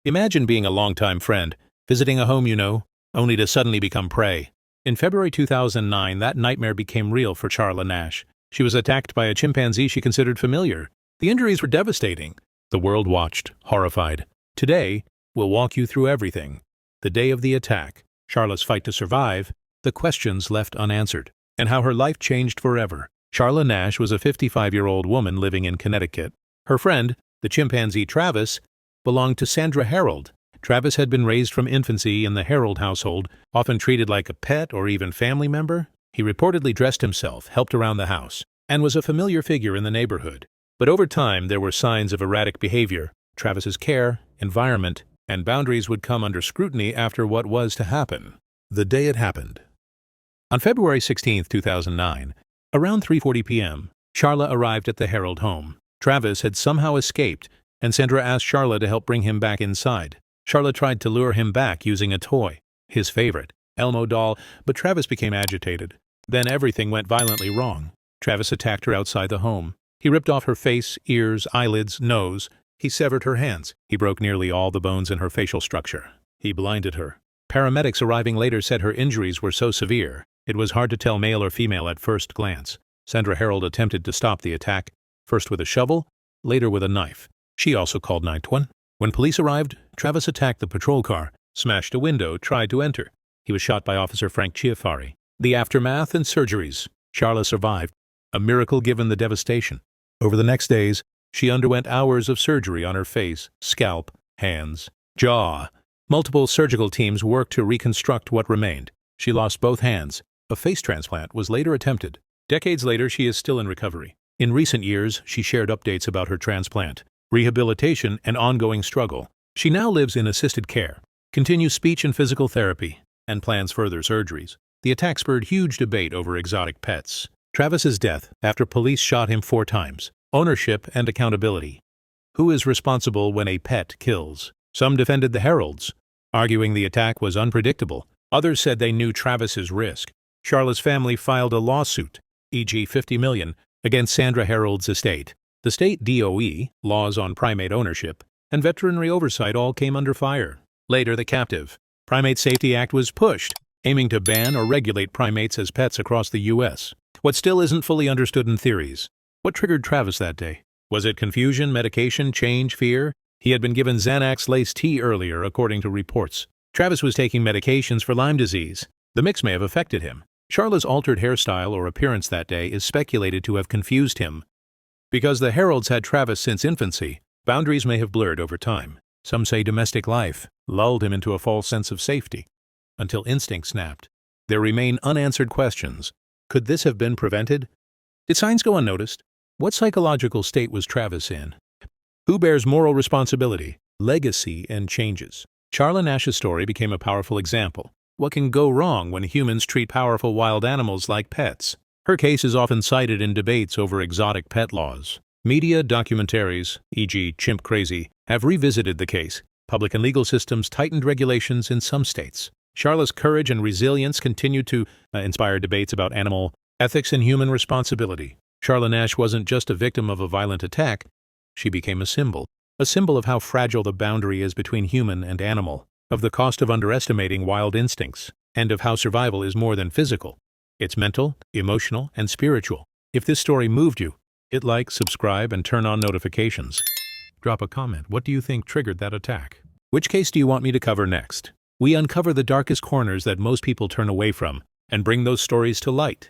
Imagine being a longtime friend, visiting a home you know, only to suddenly become prey. In February 2009, that nightmare became real for Charla Nash. She was attacked by a chimpanzee she considered familiar. The injuries were devastating. The world watched, horrified. Today, we'll walk you through everything. The day of the attack, Charla's fight to survive, the questions left unanswered, and how her life changed forever. Charla Nash was a 55-year-old woman living in Connecticut. Her friend, the chimpanzee Travis, belonged to Sandra Harold. Travis had been raised from infancy in the Harold household, often treated like a pet or even family member. He reportedly dressed himself, helped around the house, and was a familiar figure in the neighborhood. But over time, there were signs of erratic behavior. Travis's care, environment, and boundaries would come under scrutiny after what was to happen. The day it happened. On February 16, 2009, around 3:40 p.m., Charla arrived at the Harold home. Travis had somehow escaped, and Sandra asked Charla to help bring him back inside. Charla tried to lure him back using a toy, his favorite, Elmo doll, but Travis became agitated. Then everything went violently wrong. Travis attacked her outside the home. He ripped off her face, ears, eyelids, nose. He severed her hands. He broke nearly all the bones in her facial structure. He blinded her. Paramedics arriving later said her injuries were so severe, it was hard to tell male or female at first glance. Sandra Harold attempted to stop the attack, first with a shovel, later with a knife. She also called 911. When police arrived, Travis attacked the patrol car, smashed a window, tried to enter. He was shot by Officer Frank Chiafari. The aftermath and surgeries. Charla survived, a miracle given the devastation. Over the next days, she underwent hours of surgery on her face, scalp, hands, jaw. Multiple surgical teams worked to reconstruct what remained. She lost both hands. A face transplant was later attempted. Decades later, she is still in recovery. In recent years, she shared updates about her transplant, rehabilitation, and ongoing struggle. She now lives in assisted care, continues speech and physical therapy, and plans further surgeries. The attack spurred huge debate over exotic pets. Travis's death after police shot him 4 times. Ownership and accountability. Who is responsible when a pet kills? Some defended the Harolds, arguing the attack was unpredictable. Others said they knew Travis's risk. Charla's family filed a lawsuit, e.g. $50 million, against Sandra Harold's estate. The state DOE, laws on primate ownership, and veterinary oversight all came under fire. Later, the Captive Primate Safety Act was pushed, aiming to ban or regulate primates as pets across the U.S. What still isn't fully understood in theories. What triggered Travis that day? Was it confusion, medication, change, fear? He had been given Xanax-laced tea earlier, according to reports. Travis was taking medications for Lyme disease. The mix may have affected him. Charla's altered hairstyle or appearance that day is speculated to have confused him. Because the Harolds had Travis since infancy, boundaries may have blurred over time. Some say domestic life lulled him into a false sense of safety, until instinct snapped. There remain unanswered questions. Could this have been prevented? Did signs go unnoticed? What psychological state was Travis in? Who bears moral responsibility, legacy, and changes? Charla Nash's story became a powerful example. What can go wrong when humans treat powerful wild animals like pets? Her case is often cited in debates over exotic pet laws. Media documentaries, e.g. Chimp Crazy, have revisited the case. Public and legal systems tightened regulations in some states. Charla's courage and resilience continue to inspire debates about animal ethics and human responsibility. Charla Nash wasn't just a victim of a violent attack. She became a symbol of how fragile the boundary is between human and animal, of the cost of underestimating wild instincts, and of how survival is more than physical. It's mental, emotional, and spiritual. If this story moved you, hit like, subscribe, and turn on notifications. Drop a comment. What do you think triggered that attack? Which case do you want me to cover next? We uncover the darkest corners that most people turn away from and bring those stories to light.